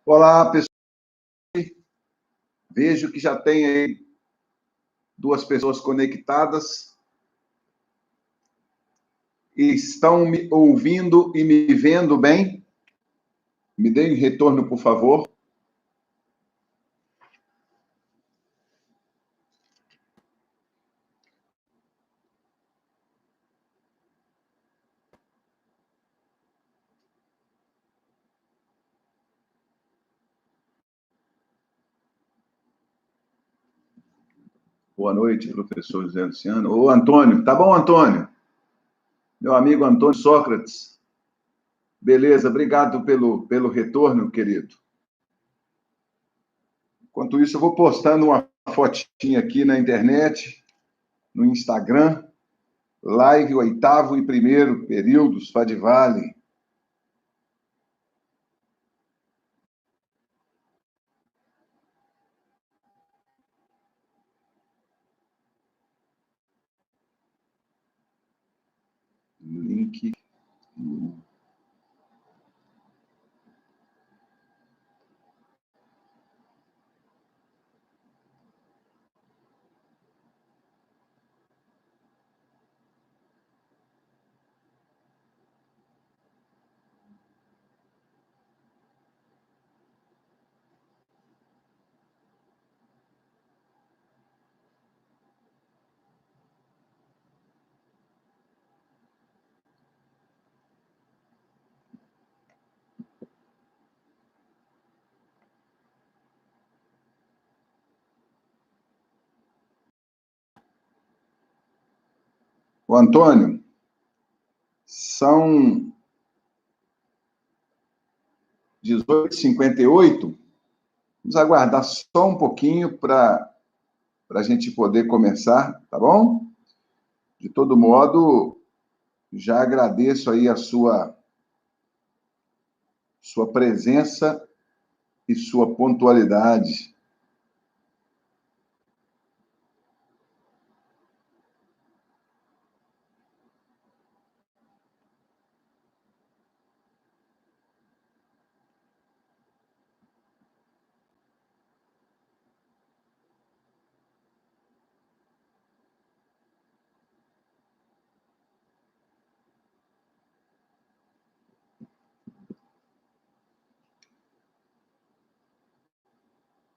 Olá, pessoal. Vejo que já tem aí duas pessoas conectadas e estão me ouvindo e me vendo bem. Me deem retorno, por favor. Boa noite, professor José Luciano. Ô, Antônio. Tá bom, Antônio? Meu amigo Antônio Sócrates. Beleza, obrigado pelo retorno, querido. Enquanto isso, eu vou postando uma fotinha aqui na internet, no Instagram, live 8º e 1º períodos, Fadivale. Link. O Antônio, são 18h58. Vamos aguardar só um pouquinho para a gente poder começar, tá bom? De todo modo, já agradeço aí a sua presença e sua pontualidade.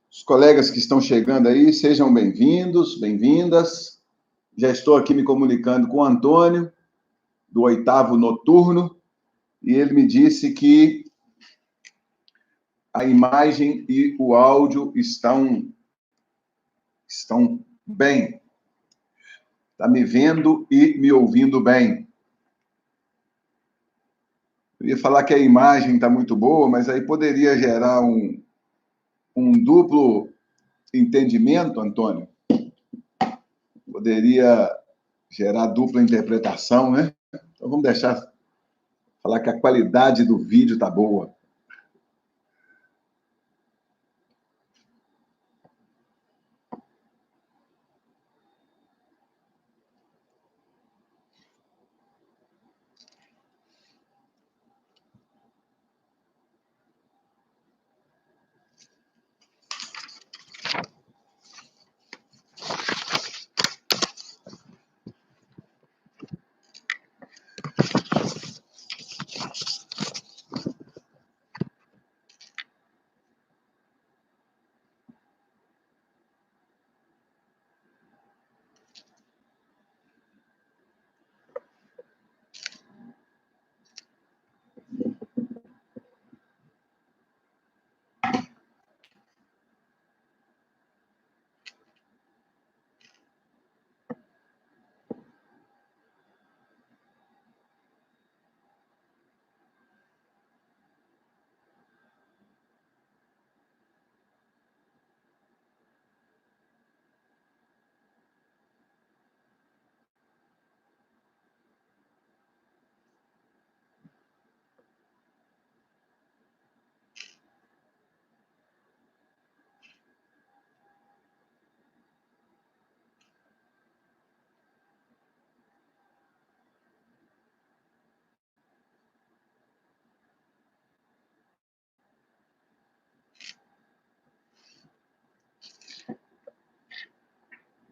Os colegas que estão chegando aí, sejam bem-vindos, bem-vindas. Já estou aqui me comunicando com o Antônio, do 8º noturno, e ele me disse que a imagem e o áudio estão bem. Está me vendo e me ouvindo bem. Eu ia falar que a imagem está muito boa, mas aí poderia gerar um duplo entendimento, Antônio. Poderia gerar dupla interpretação, né? Então vamos deixar falar que a qualidade do vídeo está boa.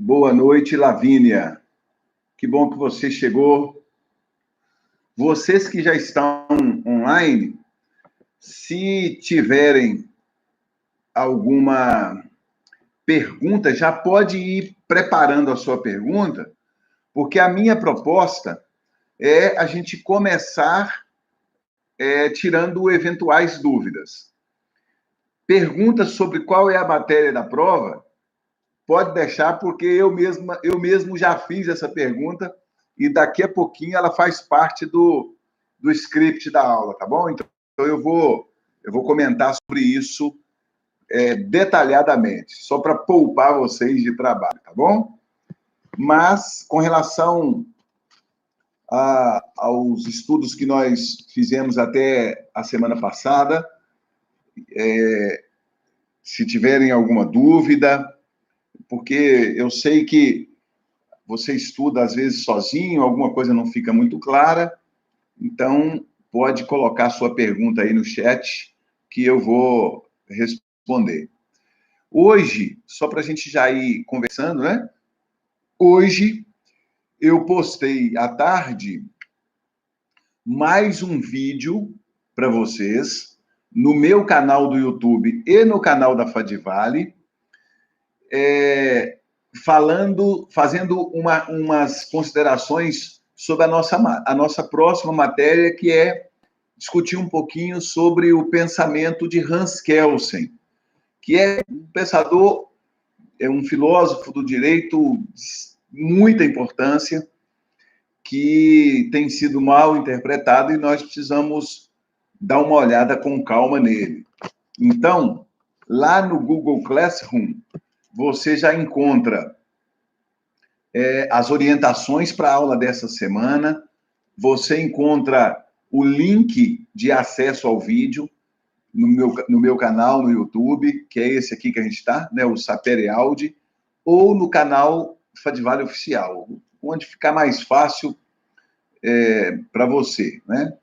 Boa noite, Lavínia. Que bom que você chegou. Vocês que já estão online, se tiverem alguma pergunta, já pode ir preparando a sua pergunta, porque a minha proposta é a gente começar tirando eventuais dúvidas. Perguntas sobre qual é a matéria da prova, pode deixar, porque eu mesmo já fiz essa pergunta e daqui a pouquinho ela faz parte do script da aula, tá bom? Então eu vou comentar sobre isso detalhadamente, só para poupar vocês de trabalho, tá bom? Mas com relação aos estudos que nós fizemos até a semana passada, se tiverem alguma dúvida, porque eu sei que você estuda às vezes sozinho, alguma coisa não fica muito clara, então pode colocar sua pergunta aí no chat que eu vou responder. Hoje, só para a gente já ir conversando, né? Hoje eu postei à tarde mais um vídeo para vocês no meu canal do YouTube e no canal da Fadivale, fazendo umas considerações sobre a nossa próxima matéria, que é discutir um pouquinho sobre o pensamento de Hans Kelsen, que é um pensador, é um filósofo do direito de muita importância, que tem sido mal interpretado e nós precisamos dar uma olhada com calma nele. Então, lá no Google Classroom, você já encontra as orientações para a aula dessa semana, você encontra o link de acesso ao vídeo no meu canal no YouTube, que é esse aqui que a gente está, né, o Sapere Audi, ou no canal Fadivale Oficial, onde ficar mais fácil para você, né?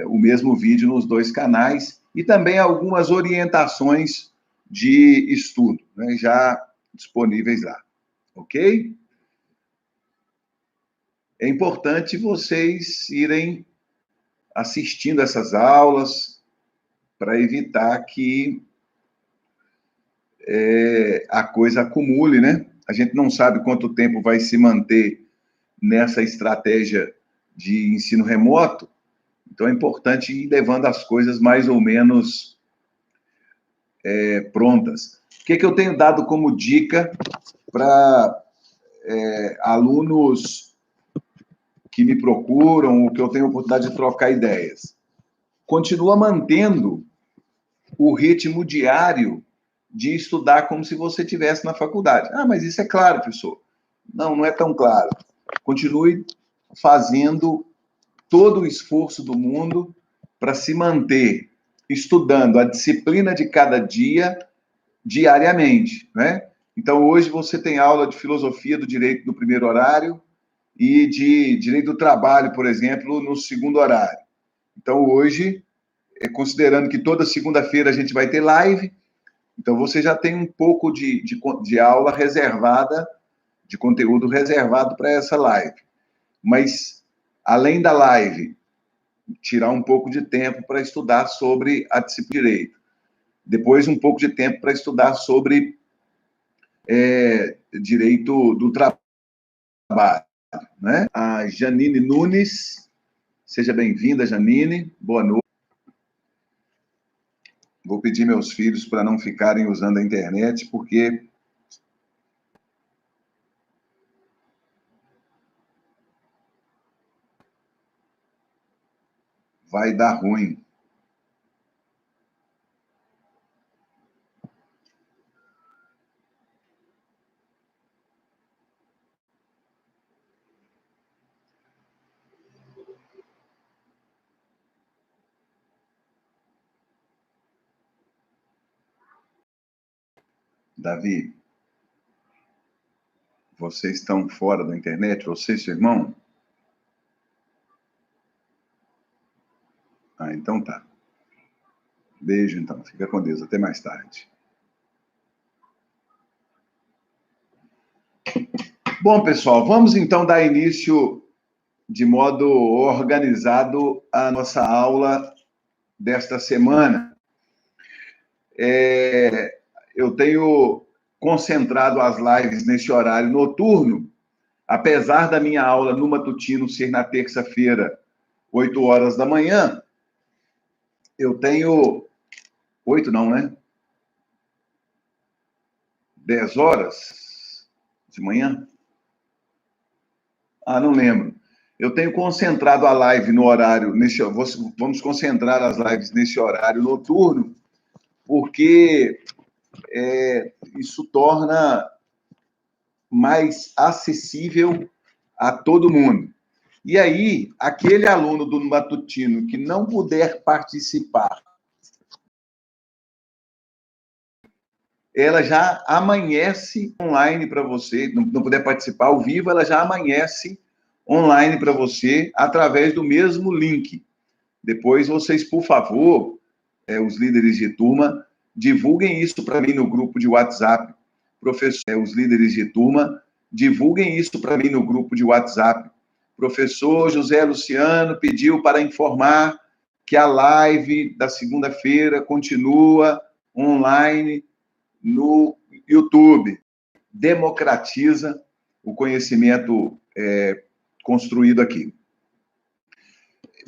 O mesmo vídeo nos dois canais, e também algumas orientações de estudo, né, já disponíveis lá, ok? É importante vocês irem assistindo essas aulas para evitar que a coisa acumule, né? A gente não sabe quanto tempo vai se manter nessa estratégia de ensino remoto, então é importante ir levando as coisas mais ou menos prontas. O que eu tenho dado como dica para alunos que me procuram, ou que eu tenho a oportunidade de trocar ideias? Continua mantendo o ritmo diário de estudar como se você estivesse na faculdade. Ah, mas isso é claro, professor. Não, não é tão claro. Continue fazendo todo o esforço do mundo para se manter estudando a disciplina de cada dia diariamente, né? Então, hoje você tem aula de filosofia do direito no primeiro horário e de direito do trabalho, por exemplo, no segundo horário. Então, hoje, considerando que toda segunda-feira a gente vai ter live, então você já tem um pouco de aula reservada, de conteúdo reservado para essa live. Mas, além da live, tirar um pouco de tempo para estudar sobre a disciplina de direito. Depois, um pouco de tempo para estudar sobre direito do trabalho, né? A Janine Nunes, seja bem-vinda, Janine, boa noite. Vou pedir meus filhos para não ficarem usando a internet, porque vai dar ruim. Davi, vocês estão fora da internet? Você e seu irmão? Ah, então tá. Beijo, então. Fica com Deus. Até mais tarde. Bom, pessoal, vamos então dar início de modo organizado à nossa aula desta semana. Eu tenho concentrado as lives nesse horário noturno, apesar da minha aula no matutino ser na terça-feira, 8 horas da manhã, eu tenho... 8 não, né? 10 horas de manhã? Não lembro. Eu tenho concentrado a live no horário... Vamos concentrar as lives nesse horário noturno, porque isso torna mais acessível a todo mundo. E aí, aquele aluno do matutino que não puder participar, ela já amanhece online para você, não puder participar ao vivo, ela já amanhece online para você através do mesmo link. Depois vocês, por favor, os líderes de turma, divulguem isso para mim no grupo de WhatsApp. Os líderes de turma, divulguem isso para mim no grupo de WhatsApp. Professor José Luciano pediu para informar que a live da segunda-feira continua online no YouTube. Democratiza o conhecimento construído aqui.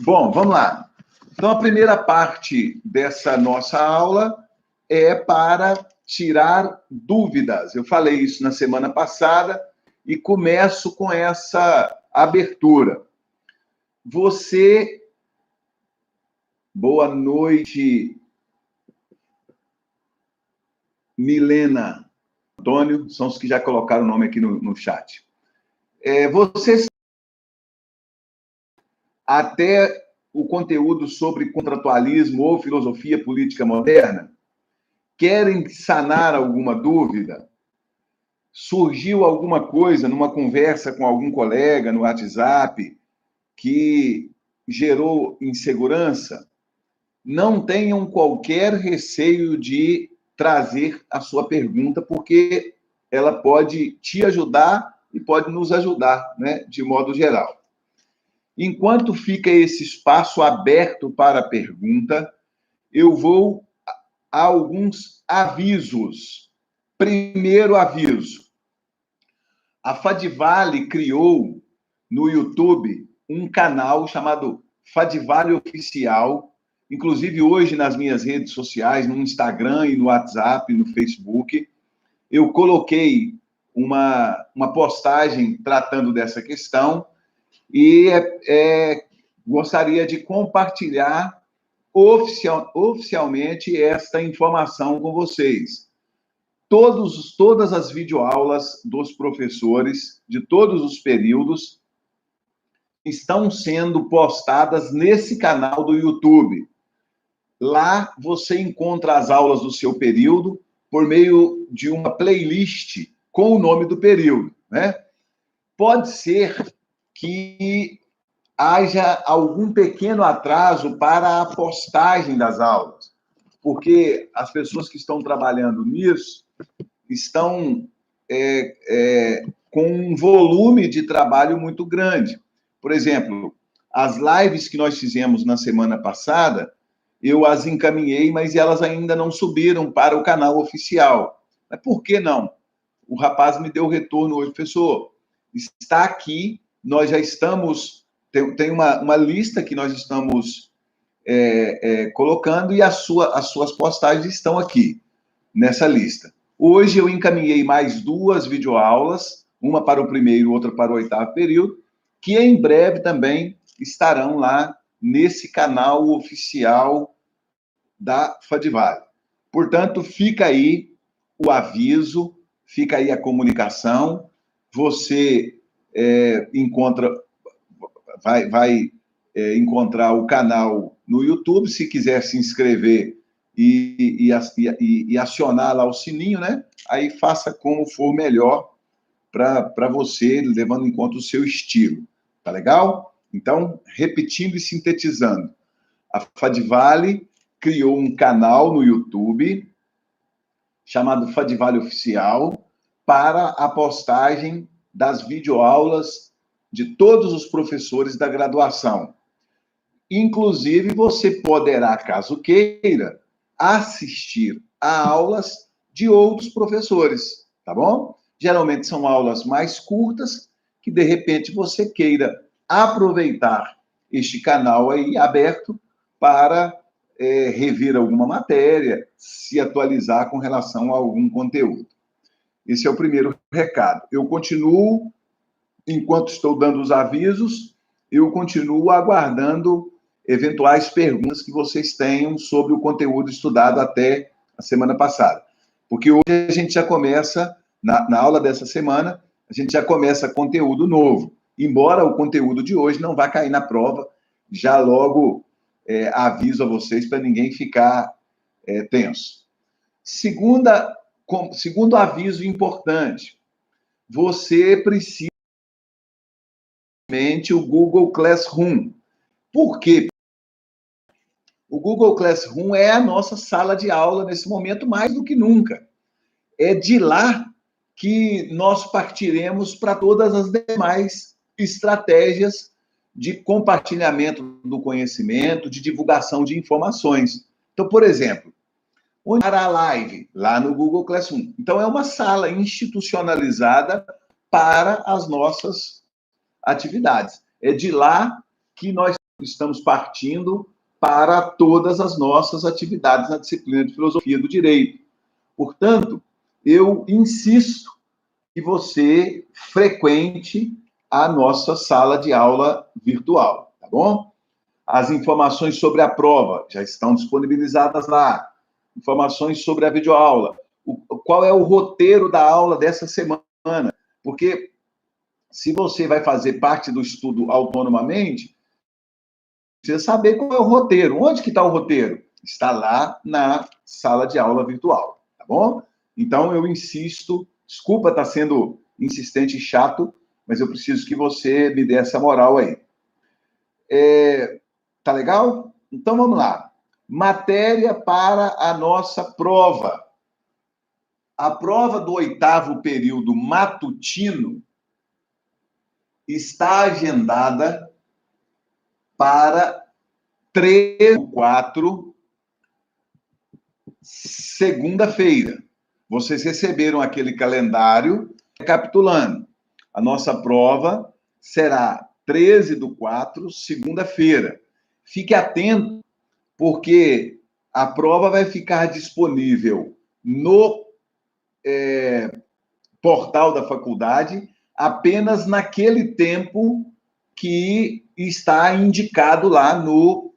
Bom, vamos lá. Então, a primeira parte dessa nossa aula é para tirar dúvidas. Eu falei isso na semana passada e começo com essa abertura. Boa noite, Milena, Antônio, são os que já colocaram o nome aqui no chat. Vocês até o conteúdo sobre contratualismo ou filosofia política moderna? Querem sanar alguma dúvida? Surgiu alguma coisa numa conversa com algum colega no WhatsApp que gerou insegurança? Não tenham qualquer receio de trazer a sua pergunta, porque ela pode te ajudar e pode nos ajudar, né, de modo geral. Enquanto fica esse espaço aberto para a pergunta, eu vou a alguns avisos. Primeiro aviso: a Fadivale criou no YouTube um canal chamado Fadivale Oficial. Inclusive, hoje, nas minhas redes sociais, no Instagram e no WhatsApp, no Facebook, eu coloquei uma postagem tratando dessa questão e gostaria de compartilhar oficialmente esta informação com vocês. Todas as videoaulas dos professores, de todos os períodos, estão sendo postadas nesse canal do YouTube. Lá você encontra as aulas do seu período por meio de uma playlist com o nome do período, né? Pode ser que haja algum pequeno atraso para a postagem das aulas, porque as pessoas que estão trabalhando nisso estão com um volume de trabalho muito grande. Por exemplo, as lives que nós fizemos na semana passada, eu as encaminhei, mas elas ainda não subiram para o canal oficial. Mas por que não? O rapaz me deu o retorno hoje, professor, está aqui, nós já estamos... Tem uma lista que nós estamos colocando e as suas postagens estão aqui, nessa lista. Hoje eu encaminhei mais 2 videoaulas, uma para o primeiro, outra para o 8º período, que em breve também estarão lá nesse canal oficial da Fadivale. Portanto, fica aí o aviso, fica aí a comunicação. Você vai encontrar o canal no YouTube, se quiser se inscrever e acionar lá o sininho, né? Aí faça como for melhor para você, levando em conta o seu estilo. Tá legal? Então, repetindo e sintetizando, a Fadivale criou um canal no YouTube chamado Fadivale Oficial para a postagem das videoaulas de todos os professores da graduação. Inclusive, você poderá, caso queira, assistir a aulas de outros professores, tá bom? Geralmente são aulas mais curtas, que de repente você queira aproveitar este canal aí aberto para rever alguma matéria, se atualizar com relação a algum conteúdo. Esse é o primeiro recado. Eu continuo, enquanto estou dando os avisos, eu continuo aguardando eventuais perguntas que vocês tenham sobre o conteúdo estudado até a semana passada. Porque hoje a gente já começa, na aula dessa semana, a gente já começa conteúdo novo. Embora o conteúdo de hoje não vá cair na prova, já logo aviso a vocês para ninguém ficar tenso. Segundo aviso importante, você precisa o Google Classroom. Por quê? O Google Classroom é a nossa sala de aula nesse momento mais do que nunca. É de lá que nós partiremos para todas as demais estratégias de compartilhamento do conhecimento, de divulgação de informações. Então, por exemplo, onde para a live? Lá no Google Classroom. Então, é uma sala institucionalizada para as nossas atividades. É de lá que nós estamos partindo para todas as nossas atividades na disciplina de Filosofia do Direito. Portanto, eu insisto que você frequente a nossa sala de aula virtual, tá bom? As informações sobre a prova já estão disponibilizadas lá. Informações sobre a videoaula. Qual é o roteiro da aula dessa semana? Porque se você vai fazer parte do estudo autonomamente, precisa saber qual é o roteiro. Onde que está o roteiro? Está lá na sala de aula virtual, tá bom? Então, eu insisto, desculpa estar sendo insistente e chato, mas eu preciso que você me dê essa moral aí. Tá legal? Então, vamos lá. Matéria para a nossa prova. A prova do 8º período matutino está agendada para 3/4, segunda-feira. Vocês receberam aquele calendário recapitulando. A nossa prova será 13/4, segunda-feira. Fique atento, porque a prova vai ficar disponível no portal da faculdade apenas naquele tempo que está indicado lá no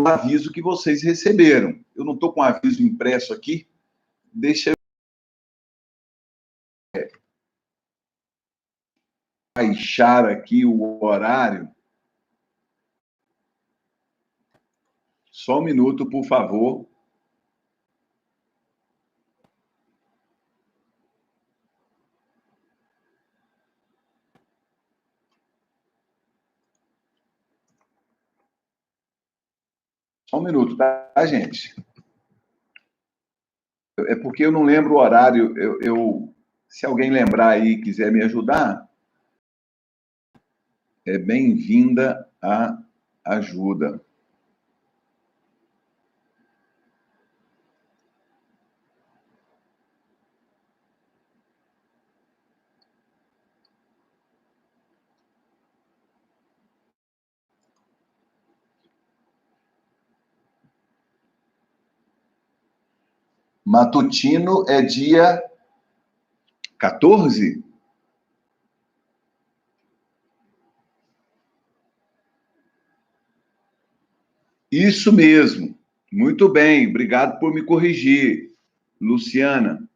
aviso que vocês receberam. Eu não estou com o aviso impresso aqui. Deixa eu baixar aqui o horário. Só um minuto, por favor. Só um minuto, tá, gente? É porque eu não lembro o horário. Se alguém lembrar aí e quiser me ajudar, é bem-vinda a ajuda. Matutino é dia 14? Isso mesmo. Muito bem, obrigado por me corrigir, Luciana.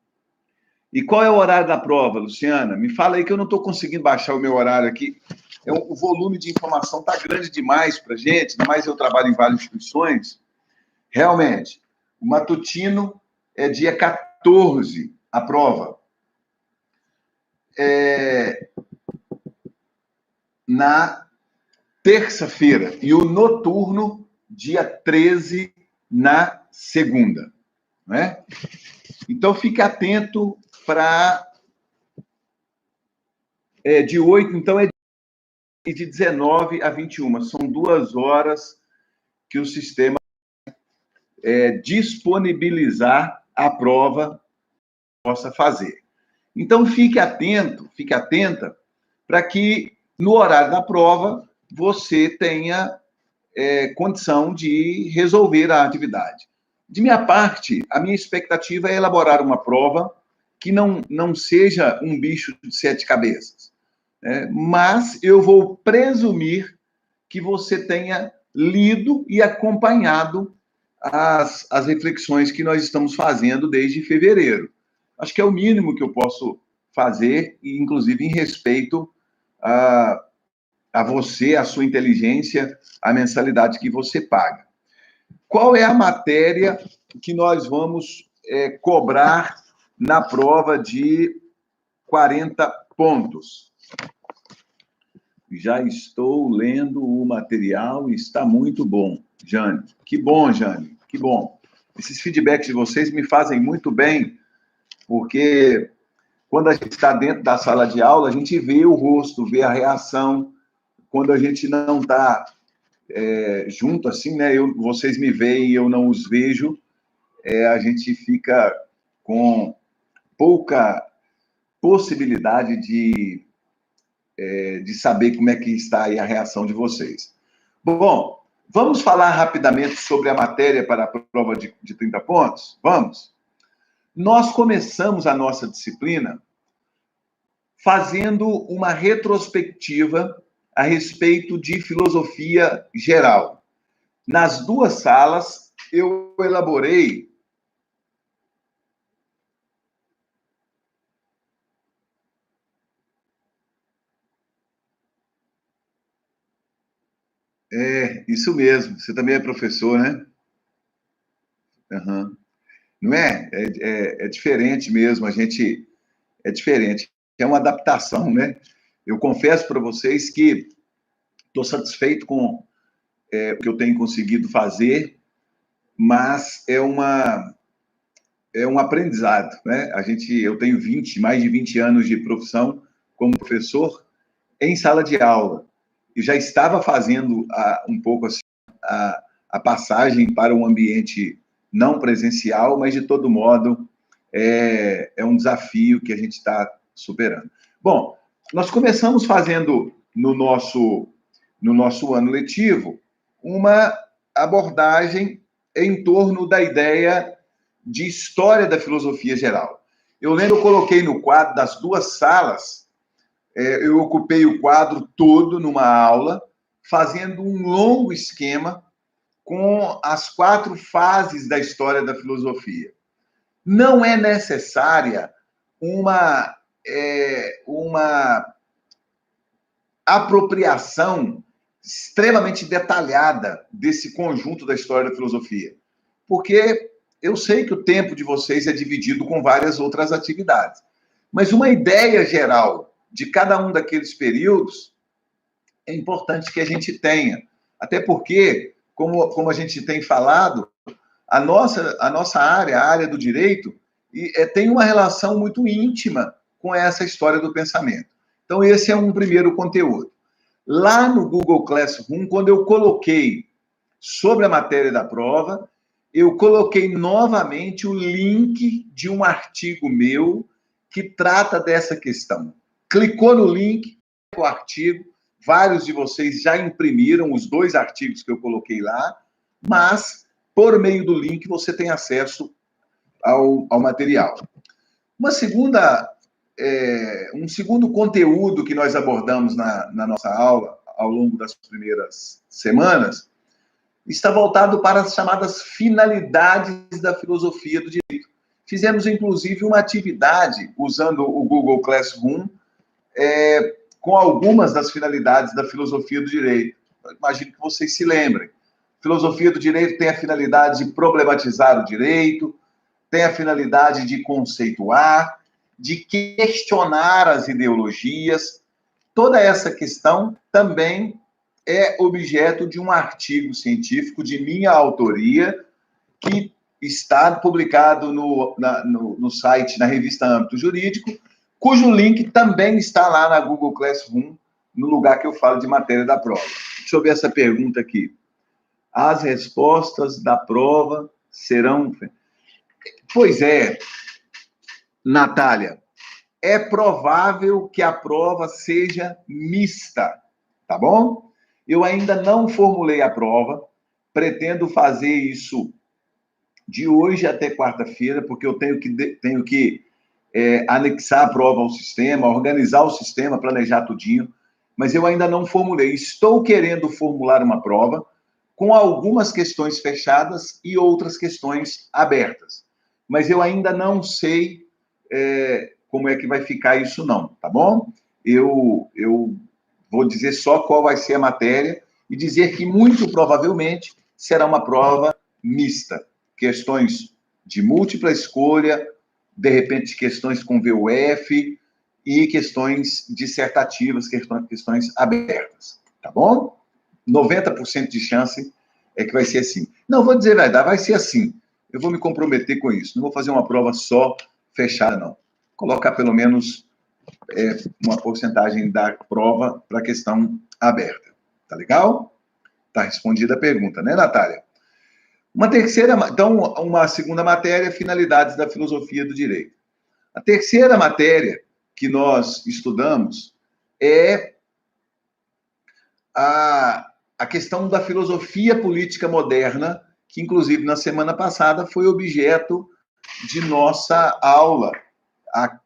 E qual é o horário da prova, Luciana? Me fala aí que eu não estou conseguindo baixar o meu horário aqui. O volume de informação está grande demais para a gente, ainda mais eu trabalho em várias instituições. Realmente, o matutino é dia 14, a prova. Na terça-feira. E o noturno, dia 13, na segunda. Não é? Então, fique atento para de 8, então é de 19 a 21. São 2 horas que o sistema disponibilizar a prova possa fazer. Então, fique atento, fique atenta, para que no horário da prova você tenha condição de resolver a atividade. De minha parte, a minha expectativa é elaborar uma prova que não seja um bicho de 7 cabeças, mas eu vou presumir que você tenha lido e acompanhado as reflexões que nós estamos fazendo desde fevereiro. Acho que é o mínimo que eu posso fazer, e inclusive em respeito a você, a sua inteligência, a mensalidade que você paga. Qual é a matéria que nós vamos cobrar na prova de 40 pontos? Já estou lendo o material e está muito bom, Jane. Que bom, Jane, que bom. Esses feedbacks de vocês me fazem muito bem, porque quando a gente está dentro da sala de aula, a gente vê o rosto, vê a reação. Quando a gente não está junto, assim, né? Vocês me veem e eu não os vejo, a gente fica com pouca possibilidade de saber como é que está aí a reação de vocês. Bom, vamos falar rapidamente sobre a matéria para a prova de 30 pontos? Vamos? Nós começamos a nossa disciplina fazendo uma retrospectiva a respeito de filosofia geral. Nas 2 salas, eu elaborei isso mesmo. Você também é professor, né? Uhum. Não é? É diferente mesmo. É diferente. É uma adaptação, né? Eu confesso para vocês que estou satisfeito com o que eu tenho conseguido fazer, mas é um aprendizado, né? Eu tenho mais de 20 anos de profissão como professor em sala de aula e já estava fazendo um pouco assim, a passagem para um ambiente não presencial, mas de todo modo é um desafio que a gente está superando. Bom, nós começamos fazendo no nosso ano letivo uma abordagem em torno da ideia de história da filosofia geral. Eu lembro, eu coloquei no quadro das 2 salas, eu ocupei o quadro todo numa aula, fazendo um longo esquema com as 4 fases da história da filosofia. Não é necessária uma apropriação extremamente detalhada desse conjunto da história da filosofia, porque eu sei que o tempo de vocês é dividido com várias outras atividades, mas uma ideia geral de cada um daqueles períodos é importante que a gente tenha, até porque, como a gente tem falado, a nossa área, a área do direito, tem uma relação muito íntima com essa história do pensamento. Então, esse é um primeiro conteúdo. Lá no Google Classroom, quando eu coloquei sobre a matéria da prova, eu coloquei novamente o link de um artigo meu que trata dessa questão. Clicou no link, o artigo, vários de vocês já imprimiram os 2 artigos que eu coloquei lá, mas, por meio do link, você tem acesso ao material. Um segundo conteúdo que nós abordamos na nossa aula, ao longo das primeiras semanas, está voltado para as chamadas finalidades da filosofia do direito. Fizemos, inclusive, uma atividade usando o Google Classroom com algumas das finalidades da filosofia do direito. Eu imagino que vocês se lembrem. Filosofia do direito tem a finalidade de problematizar o direito, tem a finalidade de conceituar, de questionar as ideologias. Toda essa questão também é objeto de um artigo científico de minha autoria, que está publicado no site, na revista Âmbito Jurídico, cujo link também está lá na Google Classroom, no lugar que eu falo de matéria da prova. Deixa eu ver essa pergunta aqui. As respostas da prova serão... Pois é, Natália, é provável que a prova seja mista, tá bom? Eu ainda não formulei a prova, pretendo fazer isso de hoje até quarta-feira, porque eu tenho que anexar a prova ao sistema, organizar o sistema, planejar tudinho, mas eu ainda não formulei. Estou querendo formular uma prova com algumas questões fechadas e outras questões abertas, mas eu ainda não sei como é que vai ficar isso não, tá bom? Eu vou dizer só qual vai ser a matéria e dizer que muito provavelmente será uma prova mista. Questões de múltipla escolha, de repente questões com VUF e questões dissertativas, questões abertas, tá bom? 90% de chance é que vai ser assim. Não, vou dizer a verdade, vai ser assim. Eu vou me comprometer com isso. Não vou fazer uma prova só fechada, não. Colocar pelo menos uma porcentagem da prova para a questão aberta. Tá legal? Tá respondida a pergunta, né, Natália? Uma segunda matéria, finalidades da filosofia do direito. A terceira matéria que nós estudamos é a questão da filosofia política moderna, que, inclusive, na semana passada foi objeto de nossa aula,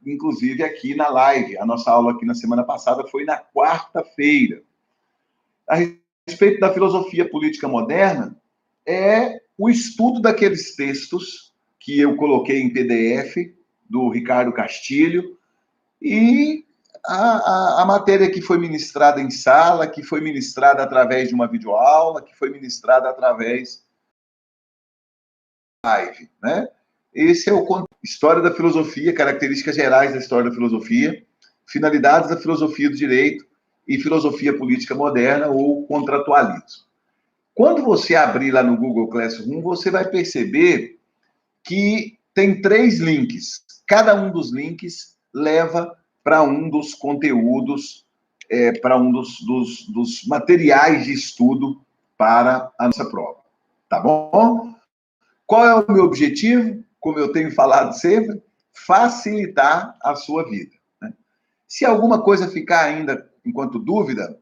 inclusive aqui na live. A nossa aula aqui na semana passada foi na quarta-feira. A respeito da filosofia política moderna, é o estudo daqueles textos que eu coloquei em PDF, do Ricardo Castilho, e a matéria que foi ministrada em sala, que foi ministrada através de uma videoaula, que foi ministrada através da live, né? Esse é o História da Filosofia, características gerais da história da filosofia, finalidades da filosofia do direito e filosofia política moderna ou contratualismo. Quando você abrir lá no Google Classroom, você vai perceber que tem 3 links. Cada um dos links leva para um dos conteúdos, para um dos materiais de estudo para a nossa prova. Tá bom? Qual é o meu objetivo? Como eu tenho falado sempre, facilitar a sua vida, né? Se alguma coisa ficar ainda enquanto dúvida,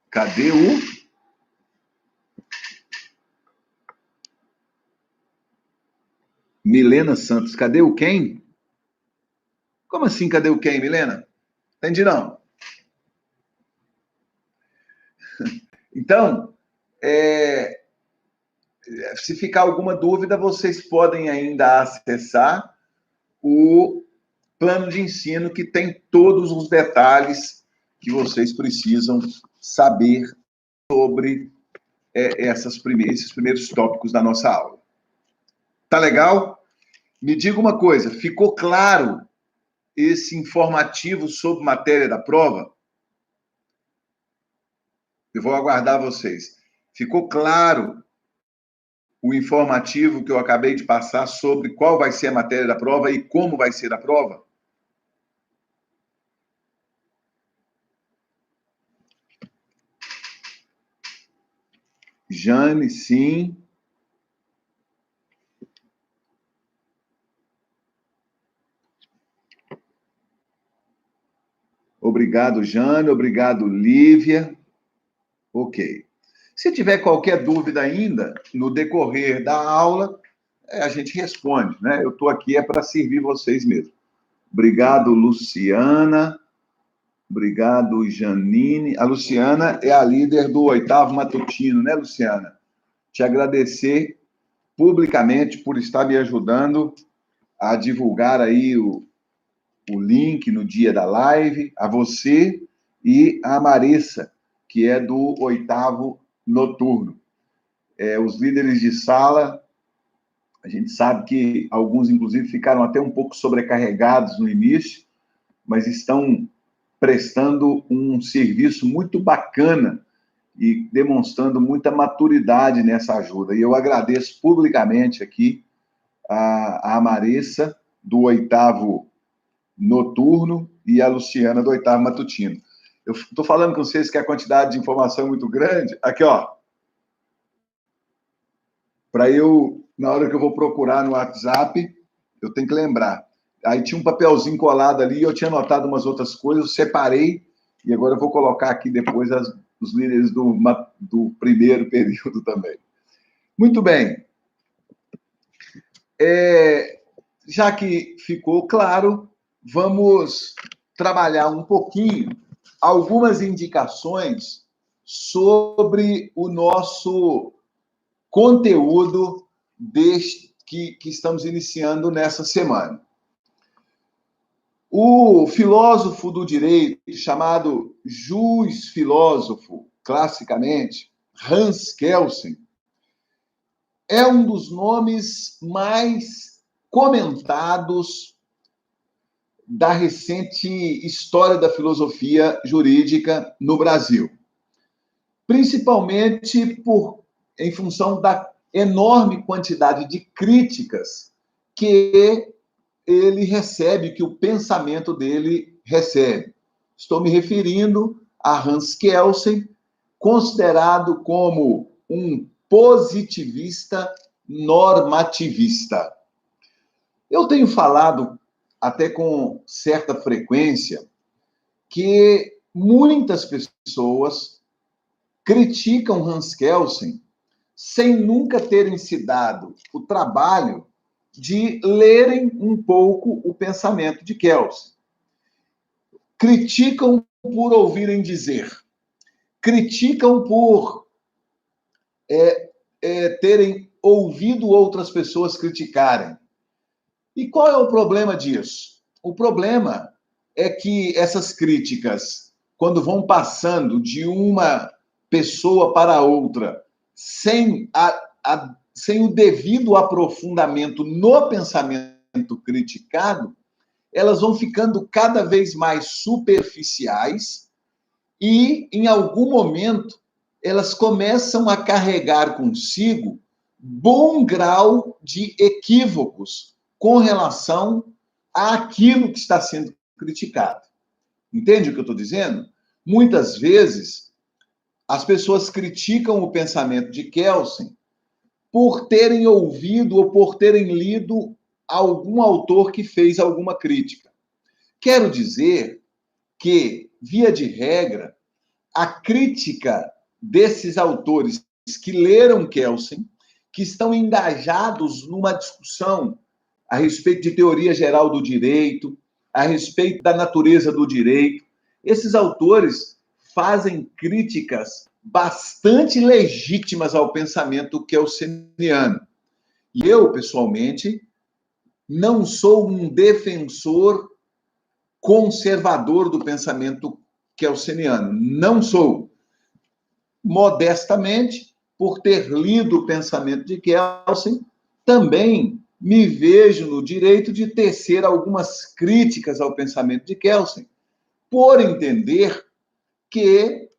cadê o... Milena Santos, cadê o quem? Como assim, cadê o quem, Milena? Entendi não. Então, se ficar alguma dúvida, vocês podem ainda acessar o plano de ensino, que tem todos os detalhes que vocês precisam saber sobre esses primeiros tópicos da nossa aula. Tá legal? Me diga uma coisa, ficou claro esse informativo sobre matéria da prova? Eu vou aguardar vocês. Ficou claro o informativo que eu acabei de passar sobre qual vai ser a matéria da prova e como vai ser a prova? Jane, sim. Obrigado, Jane. Obrigado, Lívia. Ok. Se tiver qualquer dúvida ainda, no decorrer da aula, a gente responde, né? Eu estou aqui para servir vocês mesmo. Obrigado, Luciana. Obrigado, Janine. A Luciana é a líder do 8º matutino, né, Luciana? Te agradecer publicamente por estar me ajudando a divulgar aí o link no dia da live, a você e a Marissa, que é do 8º noturno. Os líderes de sala, a gente sabe que alguns, inclusive, ficaram até um pouco sobrecarregados no início, mas estão prestando um serviço muito bacana e demonstrando muita maturidade nessa ajuda. E eu agradeço publicamente aqui a Marissa do 8º Noturno, e a Luciana, do 8º Matutino. Eu estou falando com vocês que a quantidade de informação é muito grande. Aqui, ó. Para eu, na hora que eu vou procurar no WhatsApp, eu tenho que lembrar. Aí tinha um papelzinho colado ali, eu tinha anotado umas outras coisas, eu separei, e agora eu vou colocar aqui depois os líderes do primeiro período também. Muito bem. Já que ficou claro, vamos trabalhar um pouquinho algumas indicações sobre o nosso conteúdo que estamos iniciando nessa semana. O filósofo do direito, chamado jus filósofo, classicamente, Hans Kelsen, é um dos nomes mais comentados da recente história da filosofia jurídica no Brasil. Principalmente em função da enorme quantidade de críticas que ele recebe, que o pensamento dele recebe. Estou me referindo a Hans Kelsen, considerado como um positivista normativista. Eu tenho falado, até com certa frequência, que muitas pessoas criticam Hans Kelsen sem nunca terem se dado o trabalho de lerem um pouco o pensamento de Kelsen. Criticam por ouvirem dizer, criticam por terem ouvido outras pessoas criticarem. E qual é o problema disso? O problema é que essas críticas, quando vão passando de uma pessoa para outra, sem o devido aprofundamento no pensamento criticado, elas vão ficando cada vez mais superficiais e, em algum momento, elas começam a carregar consigo bom grau de equívocos com relação àquilo que está sendo criticado. Entende o que eu estou dizendo? Muitas vezes, as pessoas criticam o pensamento de Kelsen por terem ouvido ou por terem lido algum autor que fez alguma crítica. Quero dizer que, via de regra, a crítica desses autores que leram Kelsen, que estão engajados numa discussão a respeito de teoria geral do direito, a respeito da natureza do direito, esses autores fazem críticas bastante legítimas ao pensamento kelseniano. E eu, pessoalmente, não sou um defensor conservador do pensamento kelseniano. Não sou. Modestamente, por ter lido o pensamento de Kelsen, também me vejo no direito de tecer algumas críticas ao pensamento de Kelsen, por entender que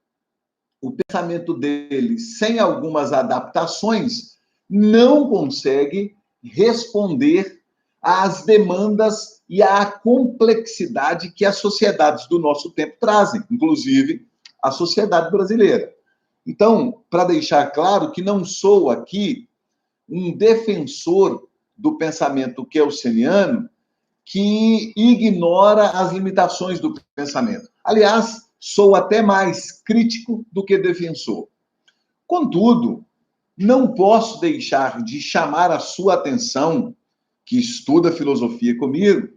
o pensamento dele, sem algumas adaptações, não consegue responder às demandas e à complexidade que as sociedades do nosso tempo trazem, inclusive a sociedade brasileira. Então, para deixar claro que não sou aqui um defensor do pensamento kelseniano que ignora as limitações do pensamento. Aliás, sou até mais crítico do que defensor. Contudo, não posso deixar de chamar a sua atenção, que estuda filosofia comigo,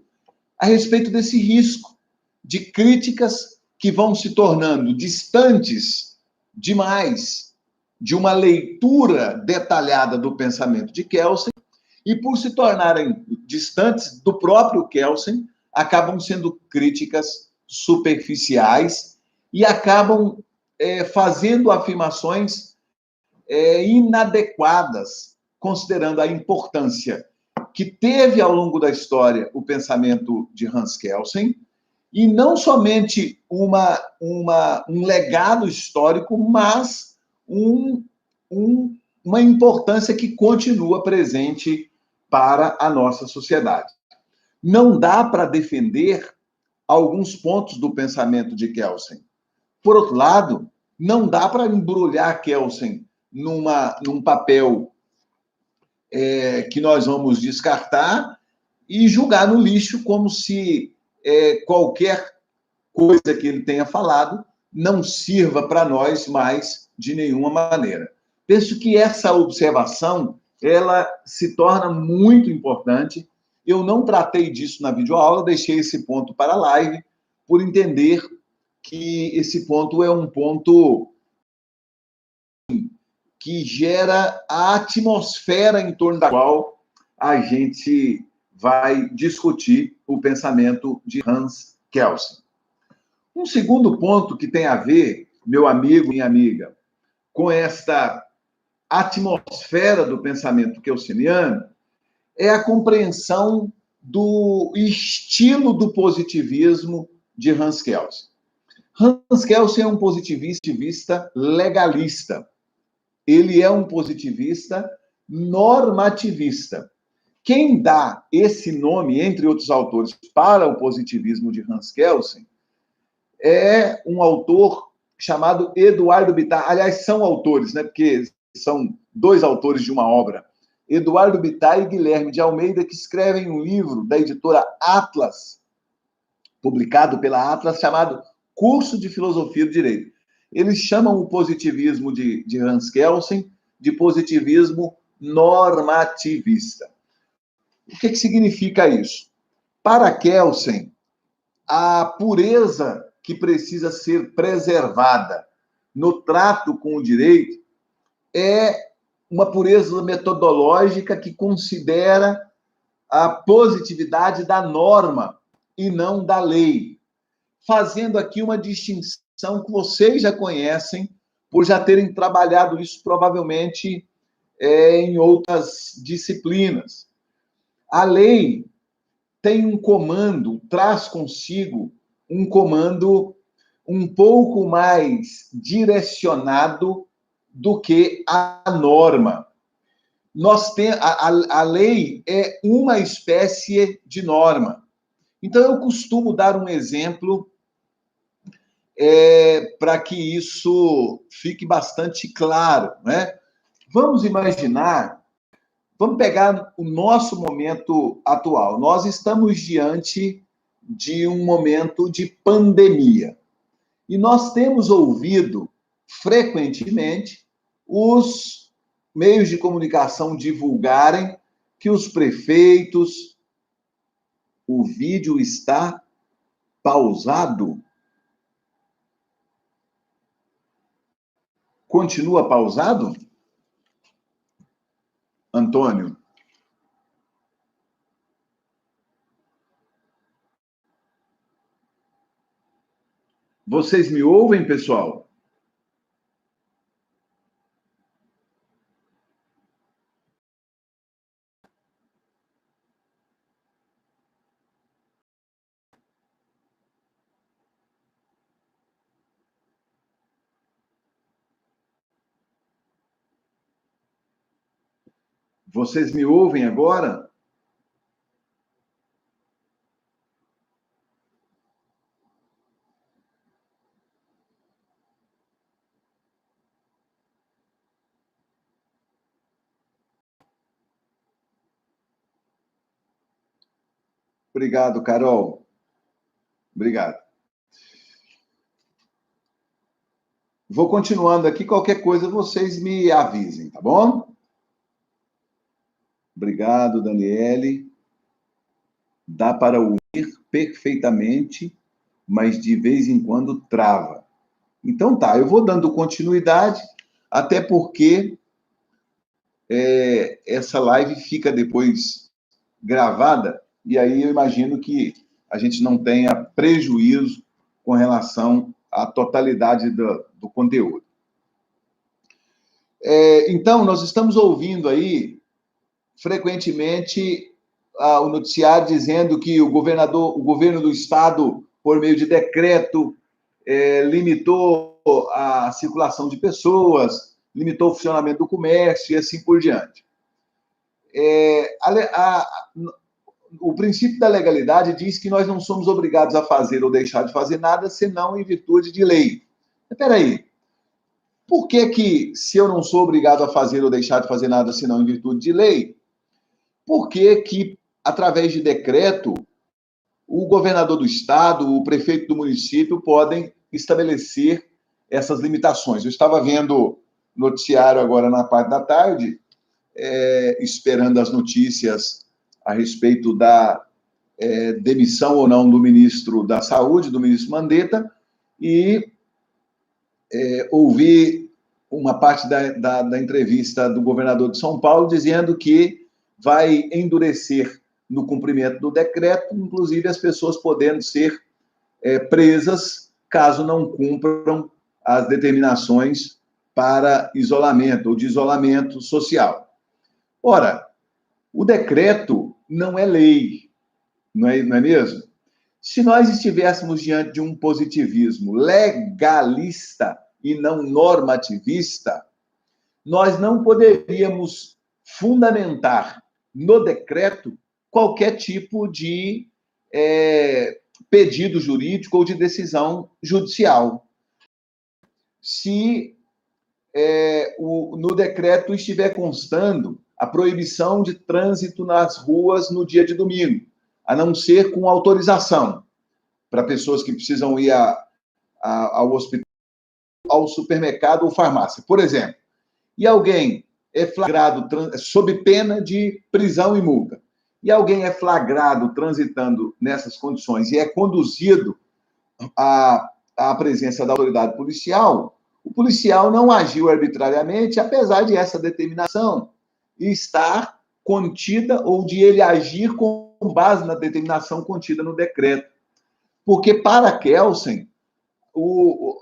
a respeito desse risco de críticas que vão se tornando distantes demais de uma leitura detalhada do pensamento de Kelsen, e por se tornarem distantes do próprio Kelsen, acabam sendo críticas superficiais e acabam fazendo afirmações inadequadas, considerando a importância que teve ao longo da história o pensamento de Hans Kelsen, e não somente um legado histórico, mas uma importância que continua presente para a nossa sociedade. Não dá para defender alguns pontos do pensamento de Kelsen. Por outro lado, não dá para embrulhar Kelsen num papel que nós vamos descartar e julgar no lixo como se qualquer coisa que ele tenha falado não sirva para nós mais de nenhuma maneira. Penso que essa observação ela se torna muito importante. Eu não tratei disso na videoaula, deixei esse ponto para a live, por entender que esse ponto é um ponto que gera a atmosfera em torno da qual a gente vai discutir o pensamento de Hans Kelsen. Um segundo ponto que tem a ver, meu amigo, minha amiga, com esta atmosfera do pensamento kelseniano é a compreensão do estilo do positivismo de Hans Kelsen. Hans Kelsen é um positivista legalista. Ele é um positivista normativista. Quem dá esse nome, entre outros autores, para o positivismo de Hans Kelsen é um autor chamado Eduardo Bittar. Aliás, são autores, né? Porque são dois autores de uma obra. Eduardo Bittar e Guilherme de Almeida, que escrevem um livro da editora Atlas, publicado pela Atlas, chamado Curso de Filosofia do Direito. Eles chamam o positivismo de Hans Kelsen de positivismo normativista. O que significa isso? Para Kelsen, a pureza que precisa ser preservada no trato com o direito é uma pureza metodológica que considera a positividade da norma e não da lei. Fazendo aqui uma distinção que vocês já conhecem, por já terem trabalhado isso provavelmente em outras disciplinas. A lei tem um comando, traz consigo um comando um pouco mais direcionado do que a norma. A lei é uma espécie de norma. Então, eu costumo dar um exemplo para que isso fique bastante claro, né? Vamos imaginar, vamos pegar o nosso momento atual. Nós estamos diante de um momento de pandemia. E nós temos ouvido frequentemente os meios de comunicação divulgarem que os prefeitos. O vídeo está pausado? Continua pausado? Antônio? Vocês me ouvem, pessoal? Vocês me ouvem agora? Obrigado, Carol. Obrigado. Vou continuando aqui, qualquer coisa vocês me avisem, tá bom? Obrigado, Daniele. Dá para ouvir perfeitamente, mas de vez em quando trava. Então tá, eu vou dando continuidade, até porque essa live fica depois gravada, e aí eu imagino que a gente não tenha prejuízo com relação à totalidade do conteúdo. Então, nós estamos ouvindo aí, frequentemente, o noticiário dizendo que o governo do estado, por meio de decreto, limitou a circulação de pessoas, limitou o funcionamento do comércio e assim por diante. o princípio da legalidade diz que nós não somos obrigados a fazer ou deixar de fazer nada, senão em virtude de lei. Espera aí. Por que, se eu não sou obrigado a fazer ou deixar de fazer nada, senão em virtude de lei, por que, através de decreto, o governador do estado, o prefeito do município podem estabelecer essas limitações? Eu estava vendo noticiário agora na parte da tarde, esperando as notícias a respeito da demissão ou não do ministro da Saúde, do ministro Mandetta, e ouvi uma parte da entrevista do governador de São Paulo dizendo que vai endurecer no cumprimento do decreto, inclusive as pessoas podendo ser presas caso não cumpram as determinações para isolamento ou de isolamento social. Ora, o decreto não é lei, não é mesmo? Se nós estivéssemos diante de um positivismo legalista e não normativista, nós não poderíamos fundamentar no decreto qualquer tipo de pedido jurídico ou de decisão judicial. Se no decreto estiver constando a proibição de trânsito nas ruas no dia de domingo, a não ser com autorização, para pessoas que precisam ir ao hospital, ao supermercado ou farmácia, por exemplo. E alguém é flagrado sob pena de prisão e multa, e alguém é flagrado transitando nessas condições e é conduzido à presença da autoridade policial, o policial não agiu arbitrariamente, apesar de essa determinação estar contida ou de ele agir com base na determinação contida no decreto. Porque, para Kelsen, o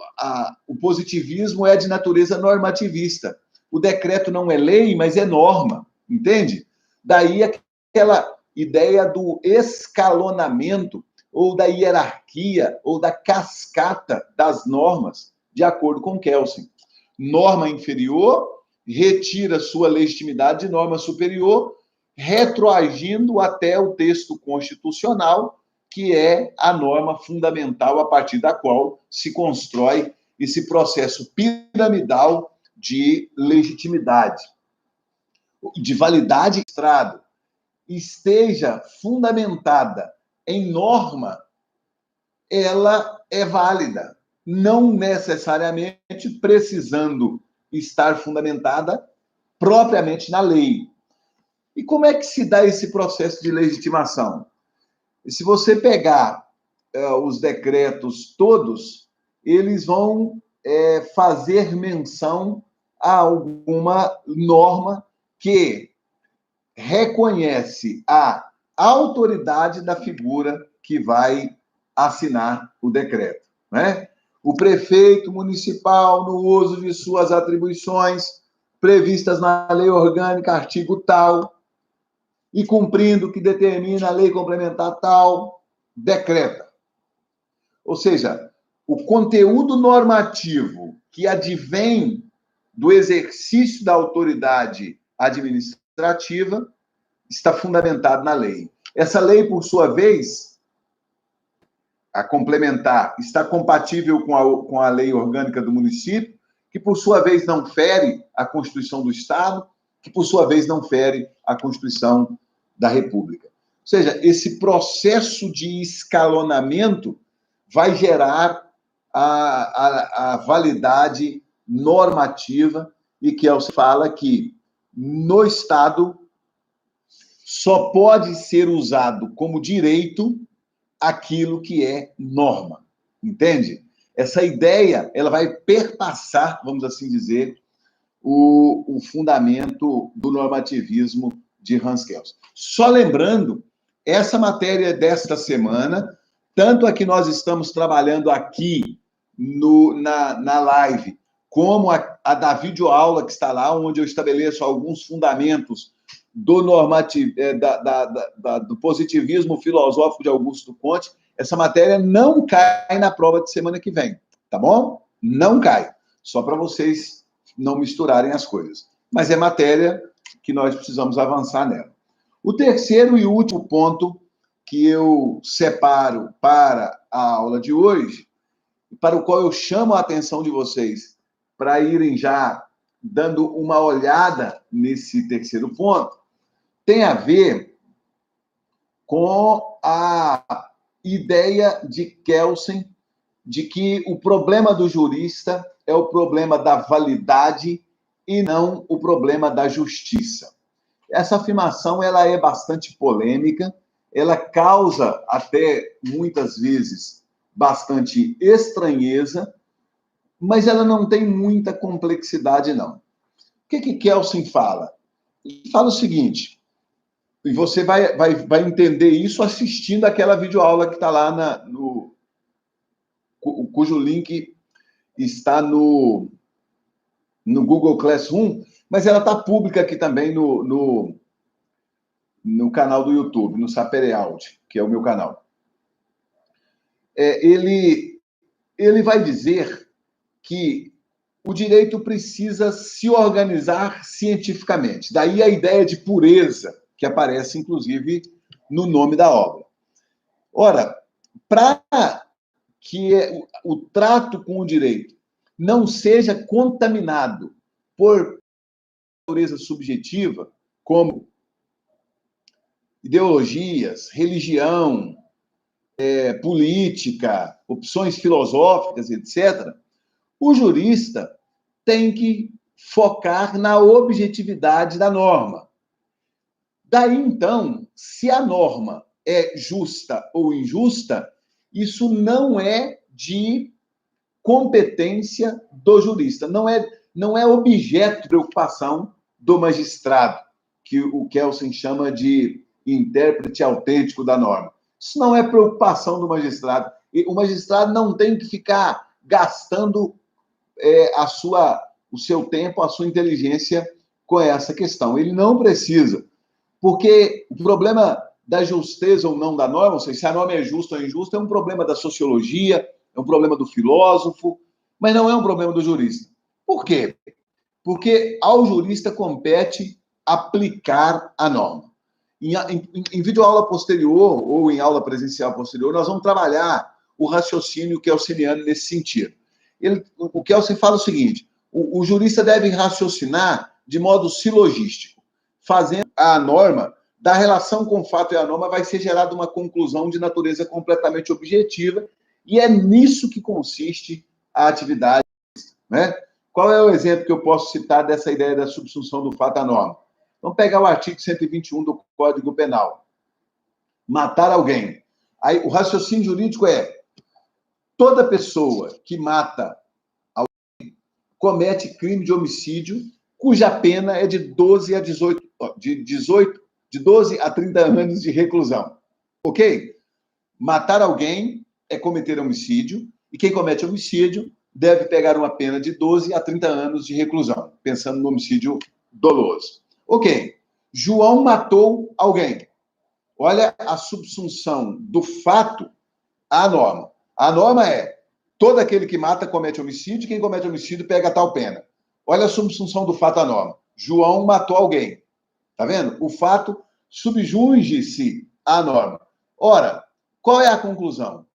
positivismo é de natureza normativista. O decreto não é lei, mas é norma, entende? Daí aquela ideia do escalonamento, ou da hierarquia, ou da cascata das normas, de acordo com Kelsen. Norma inferior retira sua legitimidade de norma superior, retroagindo até o texto constitucional, que é a norma fundamental a partir da qual se constrói esse processo piramidal de legitimidade, de validade registrada, esteja fundamentada em norma, ela é válida, não necessariamente precisando estar fundamentada propriamente na lei. E como é que se dá esse processo de legitimação? Se você pegar os decretos todos, eles vão fazer menção a alguma norma que reconhece a autoridade da figura que vai assinar o decreto, né? O prefeito municipal, no uso de suas atribuições previstas na lei orgânica, artigo tal, e cumprindo o que determina a lei complementar tal, decreta. Ou seja, o conteúdo normativo que advém do exercício da autoridade administrativa está fundamentado na lei. Essa lei, por sua vez, a complementar, está compatível com a lei orgânica do município, que, por sua vez, não fere a Constituição do Estado, que, por sua vez, não fere a Constituição da República. Ou seja, esse processo de escalonamento vai gerar a validade normativa e que se fala que, no Estado, só pode ser usado como direito aquilo que é norma, entende? Essa ideia, ela vai perpassar, vamos assim dizer, o fundamento do normativismo de Hans Kelsen. Só lembrando, essa matéria desta semana, tanto a que nós estamos trabalhando aqui na live, como a da videoaula que está lá, onde eu estabeleço alguns fundamentos do do positivismo filosófico de Augusto Comte, essa matéria não cai na prova de semana que vem, tá bom? Não cai. Só para vocês não misturarem as coisas. Mas é matéria que nós precisamos avançar nela. O terceiro e último ponto que eu separo para a aula de hoje, para o qual eu chamo a atenção de vocês para irem já dando uma olhada nesse terceiro ponto, tem a ver com a ideia de Kelsen de que o problema do jurista é o problema da validade e não o problema da justiça. Essa afirmação ela é bastante polêmica, ela causa até muitas vezes bastante estranheza, mas ela não tem muita complexidade não. O que Kelsen fala? Ele fala o seguinte, e você vai entender isso assistindo aquela videoaula que está lá cujo link está no Google Classroom, mas ela está pública aqui também no canal do YouTube, no Sapere-Aude, que é o meu canal. Ele vai dizer que o direito precisa se organizar cientificamente. Daí a ideia de pureza, que aparece, inclusive, no nome da obra. Ora, para que o trato com o direito não seja contaminado por natureza subjetiva, como ideologias, religião, política, opções filosóficas, etc., o jurista tem que focar na objetividade da norma. Daí, então, se a norma é justa ou injusta, isso não é de competência do jurista, não é objeto de preocupação do magistrado, que o Kelsen chama de intérprete autêntico da norma. Isso não é preocupação do magistrado. O magistrado não tem que ficar gastando o seu tempo, a sua inteligência com essa questão. Ele não precisa, porque o problema da justeza ou não da norma, ou seja, se a norma é justa ou injusta, é um problema da sociologia, é um problema do filósofo, mas não é um problema do jurista. Por quê? Porque ao jurista compete aplicar a norma. Em videoaula posterior, ou em aula presencial posterior, nós vamos trabalhar o raciocínio kelseniano nesse sentido. O Kelsen fala o seguinte, o jurista deve raciocinar de modo silogístico, fazendo a norma, da relação com o fato e a norma, vai ser gerada uma conclusão de natureza completamente objetiva, e é nisso que consiste a atividade. Né? Qual é o exemplo que eu posso citar dessa ideia da subsunção do fato à norma? Vamos pegar o artigo 121 do Código Penal. Matar alguém. Aí, o raciocínio jurídico é toda pessoa que mata alguém comete crime de homicídio, cuja pena é de 12 a 30 anos de reclusão. Ok? Matar alguém é cometer homicídio, e quem comete homicídio deve pegar uma pena de 12 a 30 anos de reclusão, pensando no homicídio doloso. Ok. João matou alguém. Olha a subsunção do fato à norma. A norma é todo aquele que mata comete homicídio, quem comete homicídio pega tal pena. Olha a subsunção do fato à norma. João matou alguém. Tá vendo? O fato subjunge-se à norma. Ora, qual é a conclusão?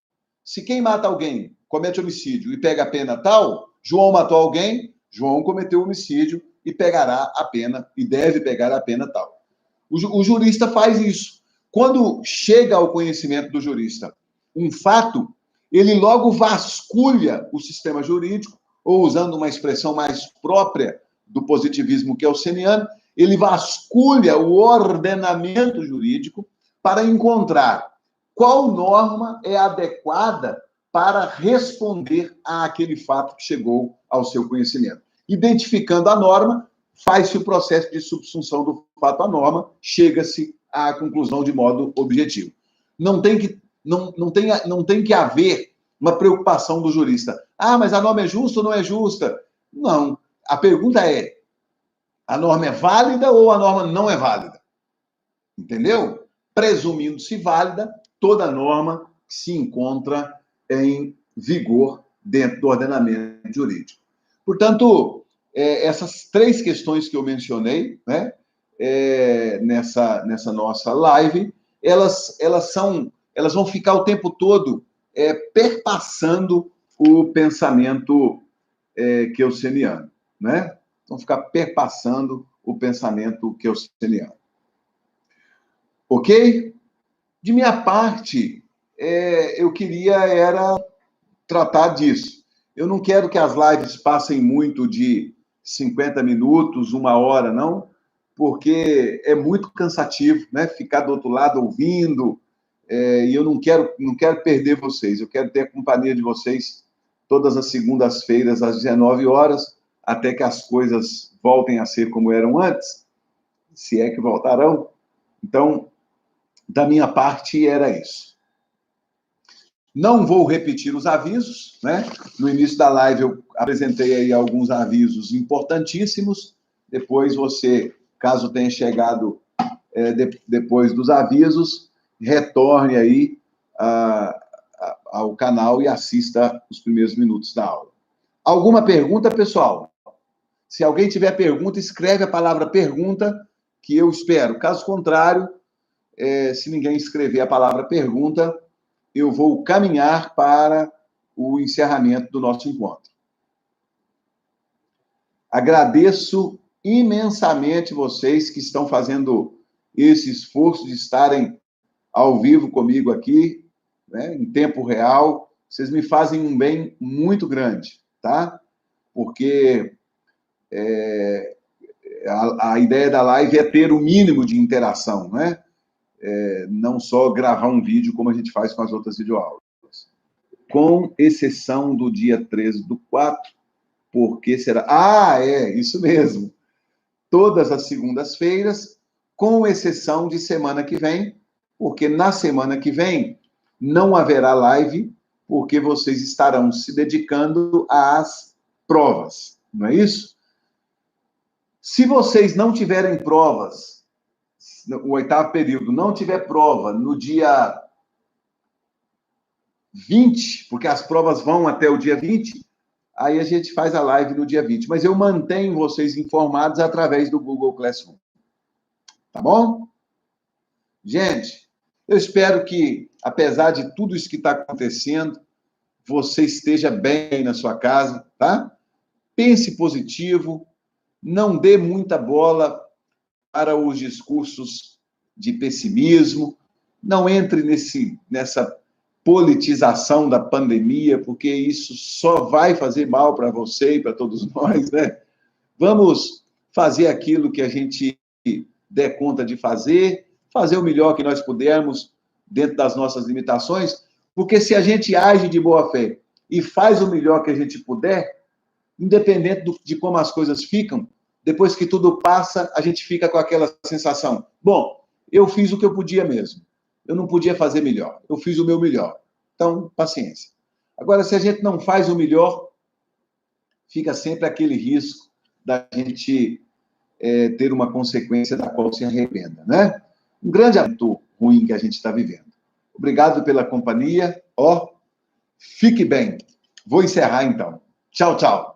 Se quem mata alguém comete homicídio e pega a pena tal, João matou alguém, João cometeu homicídio e pegará a pena, e deve pegar a pena tal. O jurista faz isso. Quando chega ao conhecimento do jurista um fato, ele logo vasculha o sistema jurídico, ou usando uma expressão mais própria do positivismo kelseniano, ele vasculha o ordenamento jurídico para encontrar qual norma é adequada para responder àquele fato que chegou ao seu conhecimento. Identificando a norma, faz-se o processo de subsunção do fato à norma, chega-se à conclusão de modo objetivo. Não tem que haver uma preocupação do jurista. Ah, mas a norma é justa ou não é justa? Não. A pergunta é, a norma é válida ou a norma não é válida? Entendeu? Presumindo-se válida, toda norma se encontra em vigor dentro do ordenamento jurídico. Portanto, essas três questões que eu mencionei, né, nessa nossa live, elas vão ficar o tempo todo perpassando o pensamento kelseniano, né? Vão ficar perpassando o pensamento kelseniano. Ok? De minha parte, eu queria tratar disso. Eu não quero que as lives passem muito de 50 minutos, 1 hora, não, porque é muito cansativo, né? Ficar do outro lado ouvindo, e eu não quero perder vocês. Eu quero ter a companhia de vocês todas as segundas-feiras, às 19 horas, até que as coisas voltem a ser como eram antes, se é que voltarão. Então, da minha parte, era isso. Não vou repetir os avisos, né? No início da live eu apresentei aí alguns avisos importantíssimos. Depois você, caso tenha chegado depois dos avisos, retorne aí ao canal e assista os primeiros minutos da aula. Alguma pergunta, pessoal? Se alguém tiver pergunta, escreve a palavra pergunta, que eu espero. Caso contrário, se ninguém escrever a palavra pergunta, eu vou caminhar para o encerramento do nosso encontro. Agradeço imensamente vocês que estão fazendo esse esforço de estarem ao vivo comigo aqui, né, em tempo real. Vocês me fazem um bem muito grande, tá? Porque a ideia da live é ter o mínimo de interação, né? Não só gravar um vídeo como a gente faz com as outras videoaulas. Com exceção do dia 13/4, porque será... isso mesmo. Todas as segundas-feiras, com exceção de semana que vem, porque na semana que vem não haverá live, porque vocês estarão se dedicando às provas, não é isso? Se vocês não tiverem provas, o 8º período não tiver prova no dia 20, porque as provas vão até o dia 20, aí a gente faz a live no dia 20. Mas eu mantenho vocês informados através do Google Classroom. Tá bom? Gente, eu espero que, apesar de tudo isso que está acontecendo, você esteja bem na sua casa, tá? Pense positivo, não dê muita bola para os discursos de pessimismo, não entre nessa politização da pandemia, porque isso só vai fazer mal para você e para todos nós, né? Vamos fazer aquilo que a gente der conta de fazer o melhor que nós pudermos dentro das nossas limitações, porque se a gente age de boa fé e faz o melhor que a gente puder, independente de como as coisas ficam, depois que tudo passa, a gente fica com aquela sensação, bom, eu fiz o que eu podia mesmo. Eu não podia fazer melhor. Eu fiz o meu melhor. Então, paciência. Agora, se a gente não faz o melhor, fica sempre aquele risco da gente ter uma consequência da qual se arrependa, né? Um grande ato ruim que a gente está vivendo. Obrigado pela companhia. Fique bem. Vou encerrar, então. Tchau, tchau.